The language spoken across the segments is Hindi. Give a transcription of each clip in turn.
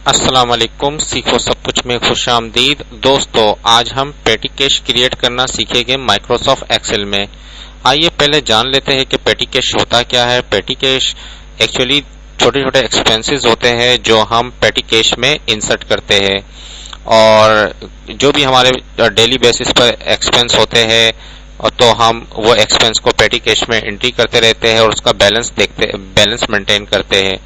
अस्सलाम वालेकुम। सीखो सब कुछ में खुश आमदीद। दोस्तों, आज हम पेटी कैश क्रिएट करना सीखेंगे माइक्रोसॉफ्ट एक्सेल में। आइए पहले जान लेते हैं कि पेटी कैश होता क्या है। पेटी कैश एक्चुअली छोटे छोटे एक्सपेंसेस होते हैं जो हम पेटी कैश में इंसर्ट करते हैं, और जो भी हमारे डेली बेसिस पर एक्सपेंस होते हैं और तो हम वो एक्सपेंस को पेटी कैश में एंट्री करते रहते हैं और उसका बैलेंस मेंटेन करते हैं।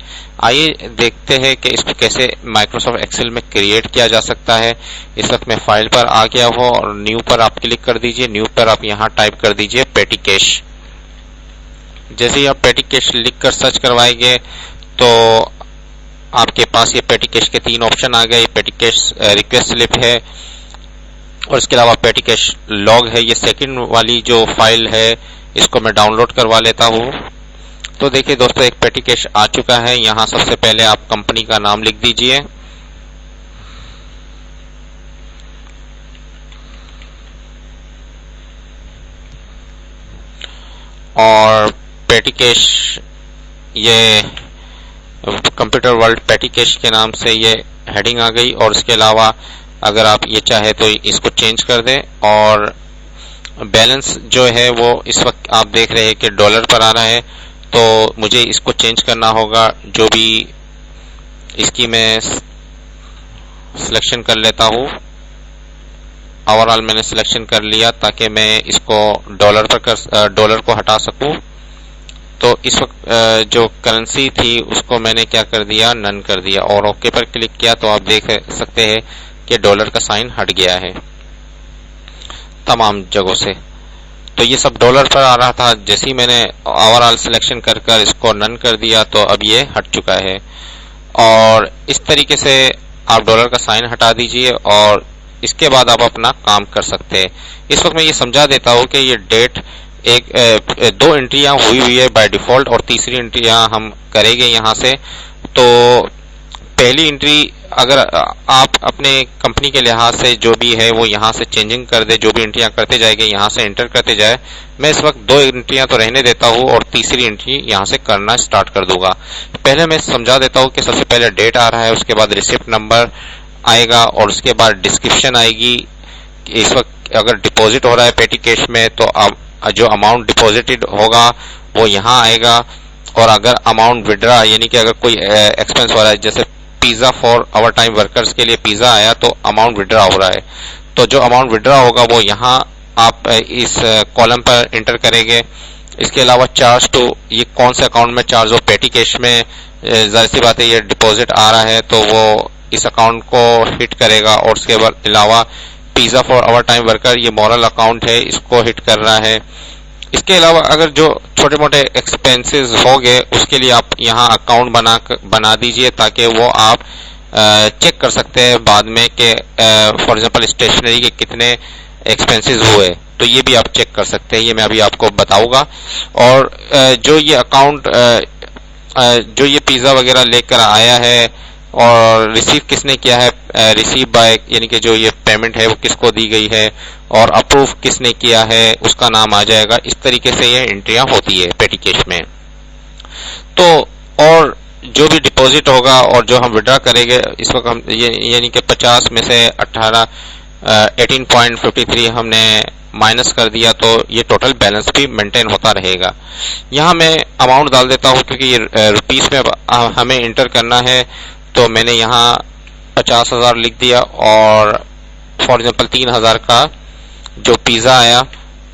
आइए देखते हैं कि इसको कैसे माइक्रोसॉफ्ट एक्सेल में क्रिएट किया जा सकता है। इस वक्त मैं फाइल पर आ गया हूँ और न्यू पर आप क्लिक कर दीजिए। न्यू पर आप यहाँ टाइप कर दीजिए पेटी कैश। जैसे ही आप पेटी कैश लिख कर सर्च करवाएंगे तो आपके पास ये पेटी कैश के 3 ऑप्शन आ गए। पेटी कैश रिक्वेस्ट स्लिप है और इसके अलावा पेटी कैश लॉग है। ये सेकंड वाली जो फाइल है इसको मैं डाउनलोड करवा लेता हूँ। तो देखिए दोस्तों, एक पेटी कैश आ चुका है। यहाँ सबसे पहले आप कंपनी का नाम लिख दीजिए और पेटी कैश, ये कंप्यूटर वर्ल्ड पेटी कैश के नाम से ये हेडिंग आ गई। और इसके अलावा अगर आप ये चाहे तो इसको चेंज कर दें। और बैलेंस जो है वो इस वक्त आप देख रहे हैं कि डॉलर पर आ रहा है, तो मुझे इसको चेंज करना होगा। जो भी इसकी मैं सिलेक्शन कर लेता हूँ। ओवरऑल मैंने सिलेक्शन कर लिया ताकि मैं इसको डॉलर को हटा सकूं। तो इस वक्त जो करेंसी थी उसको मैंने क्या कर दिया, नन कर दिया और ओके पर क्लिक किया। तो आप देख सकते हैं कि डॉलर का साइन हट गया है तमाम जगहों से। तो ये सब डॉलर पर आ रहा था। जैसे ही मैंने ओवरऑल सिलेक्शन कर इसको नन कर दिया तो अब ये हट चुका है। और इस तरीके से आप डॉलर का साइन हटा दीजिए और इसके बाद आप अपना काम कर सकते हैं। इस वक्त मैं ये समझा देता हूँ कि ये डेट दो एंट्रियां हुई है बाय डिफॉल्ट और तीसरी एंट्रियां हम करेंगे यहाँ से। तो पहली एंट्री अगर आप अपने कंपनी के लिहाज से जो भी है वो यहाँ से चेंजिंग कर दे, जो भी एंट्रियां करते जाएंगे यहाँ से एंटर करते जाए। मैं इस वक्त 2 एंट्रियां तो रहने देता हूँ और तीसरी एंट्री यहाँ से करना स्टार्ट कर दूंगा। पहले मैं समझा देता हूँ कि सबसे पहले डेट आ रहा है, उसके बाद रिसिप्ट नंबर आएगा और उसके बाद डिस्क्रिप्शन आएगी। इस वक्त अगर डिपॉजिट हो रहा है पेटी कैश में तो अब जो अमाउंट डिपॉजिटेड होगा वो यहाँ आएगा। और अगर अमाउंट विड्रा यानी कि अगर कोई एक्सपेंस हो रहा है, जैसे pizza for our time workers के लिए पिज्जा आया तो अमाउंट विड्रा हो रहा है, तो जो अमाउंट विड्रा होगा वो यहाँ आप इस कॉलम पर एंटर करेंगे। इसके अलावा चार्ज टू, ये कौन से अकाउंट में चार्ज हो, पेटी कैश में जाहिर सी बात है ये डिपॉजिट आ रहा है तो वो इस अकाउंट को हिट करेगा। और उसके अलावा pizza for our time worker, ये मॉरल अकाउंट है, इसको हिट कर रहा है। इसके अलावा अगर जो छोटे मोटे एक्सपेंसेस हो गए उसके लिए आप यहाँ अकाउंट बना दीजिए ताकि वो आप चेक कर सकते हैं बाद में कि फॉर एग्जांपल स्टेशनरी के कितने एक्सपेंसेस हुए, तो ये भी आप चेक कर सकते हैं। ये मैं अभी आपको बताऊंगा। और जो ये अकाउंट जो ये पिज्जा वगैरह लेकर आया है और रिसीव किसने किया है, रिसीव बाय यानी कि जो ये पेमेंट है वो किसको दी गई है और अप्रूव किसने किया है उसका नाम आ जाएगा। इस तरीके से ये एंट्रियां होती है पेटी कैश में। तो और जो भी डिपॉजिट होगा और जो हम विड्रॉ करेंगे इस वक्त हम यानी कि 50 में से 18.53 हमने माइनस कर दिया तो ये टोटल बैलेंस भी मेंटेन होता रहेगा। यहाँ मैं अमाउंट डाल देता हूँ क्योंकि ये रुपीस में हमें इंटर करना है। तो मैंने यहाँ 50,000 लिख दिया और फॉर एग्जांपल 3,000 का जो पिज्जा आया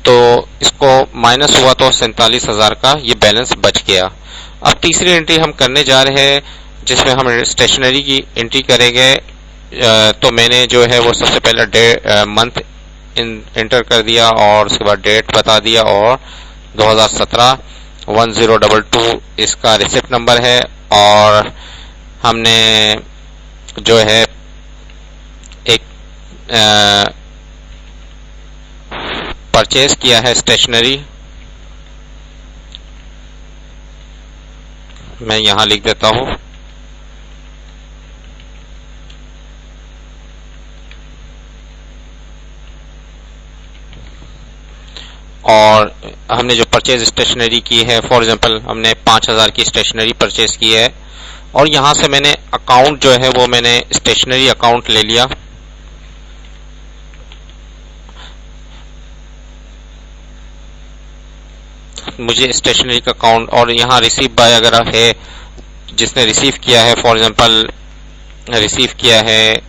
तो इसको माइनस हुआ तो 47,000 का ये बैलेंस बच गया। अब तीसरी एंट्री हम करने जा रहे हैं जिसमें हम स्टेशनरी की एंट्री करेंगे। तो मैंने जो है वो सबसे पहले मंथ एंटर कर दिया और उसके बाद डेट बता दिया और 2017 1022 इसका रिसिप्ट नंबर है। और हमने जो है एक परचेज किया है स्टेशनरी, मैं यहां लिख देता हूं। और हमने जो परचेज स्टेशनरी की है फॉर एग्जांपल हमने 5,000 की स्टेशनरी परचेज की है और यहां से मैंने अकाउंट जो है वो मैंने स्टेशनरी अकाउंट ले लिया। मुझे स्टेशनरी का अकाउंट और यहाँ रिसीव बाय अगर है, जिसने रिसीव किया है, फॉर एग्जांपल रिसीव किया है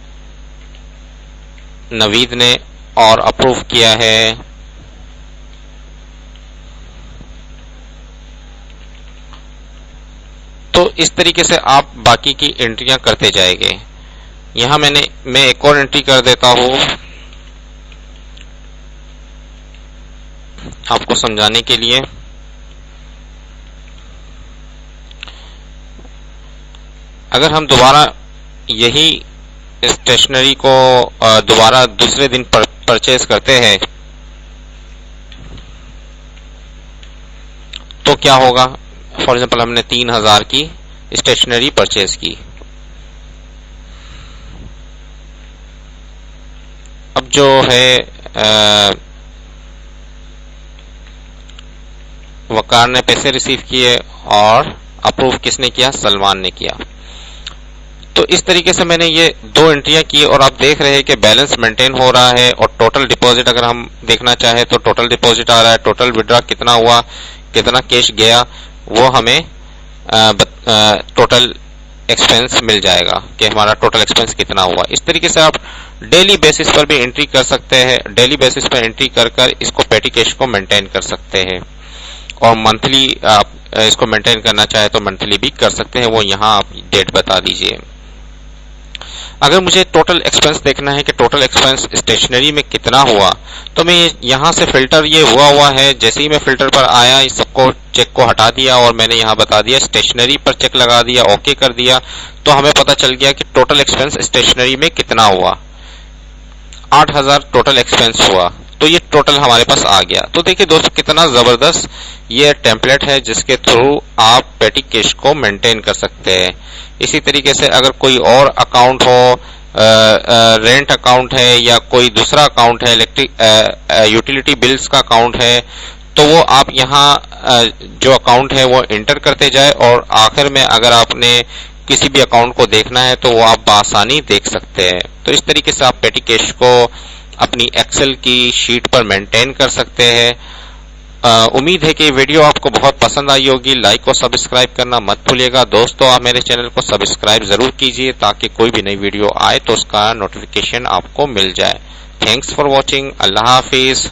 नवीद ने और अप्रूव किया है तो इस तरीके से आप बाकी की एंट्रियां करते जाएंगे। यहां मैं एक और एंट्री कर देता हूं आपको समझाने के लिए। अगर हम दोबारा यही स्टेशनरी को दोबारा दूसरे दिन परचेज करते हैं तो क्या होगा? फॉर एग्जांपल हमने 3000 की स्टेशनरी परचेज की। अब जो है वकार ने पैसे रिसीव किए और अप्रूव किसने किया? सलमान ने किया। तो इस तरीके से मैंने ये 2 एंट्रियां की और आप देख रहे हैं कि बैलेंस मेंटेन हो रहा है। और टोटल डिपॉजिट अगर हम देखना चाहें तो टोटल डिपॉजिट आ रहा है, टोटल विड्रॉ कितना हुआ, कितना कैश गया, वो हमें टोटल एक्सपेंस मिल जाएगा कि हमारा टोटल एक्सपेंस कितना हुआ। इस तरीके से आप डेली बेसिस पर भी एंट्री कर सकते हैं। डेली बेसिस पर एंट्री कर इसको पेटी कैश को मेंटेन कर सकते हैं। और मंथली आप इसको मेंटेन करना चाहे तो मंथली भी कर सकते हैं। वो यहाँ आप डेट बता दीजिए। अगर मुझे टोटल एक्सपेंस देखना है कि टोटल एक्सपेंस स्टेशनरी में कितना हुआ तो मैं यहां से फिल्टर ये हुआ है। जैसे ही मैं फिल्टर पर आया इस सबको चेक को हटा दिया और मैंने यहां बता दिया स्टेशनरी पर चेक लगा दिया, ओके कर दिया, तो हमें पता चल गया कि टोटल एक्सपेंस स्टेशनरी में कितना हुआ। 8000 टोटल एक्सपेंस हुआ। तो ये टोटल हमारे पास आ गया। तो देखिए दोस्तों कितना जबरदस्त ये टेम्पलेट है जिसके थ्रू आप पेटी कैश को मेंटेन कर सकते हैं। इसी तरीके से अगर कोई और अकाउंट हो, रेंट अकाउंट है या कोई दूसरा अकाउंट है, इलेक्ट्रिक यूटिलिटी बिल्स का अकाउंट है, तो वो आप यहाँ जो अकाउंट है वो एंटर करते जाए और आखिर में अगर आपने किसी भी अकाउंट को देखना है तो वो आप बआसानी देख सकते हैं। तो इस तरीके से आप पेटी कैश को अपनी एक्सेल की शीट पर मेंटेन कर सकते हैं। उम्मीद है कि वीडियो आपको बहुत पसंद आई होगी। लाइक और सब्सक्राइब करना मत भूलिएगा। दोस्तों आप मेरे चैनल को सब्सक्राइब जरूर कीजिए ताकि कोई भी नई वीडियो आए तो उसका नोटिफिकेशन आपको मिल जाए। Thanks for watching. Allah Hafiz.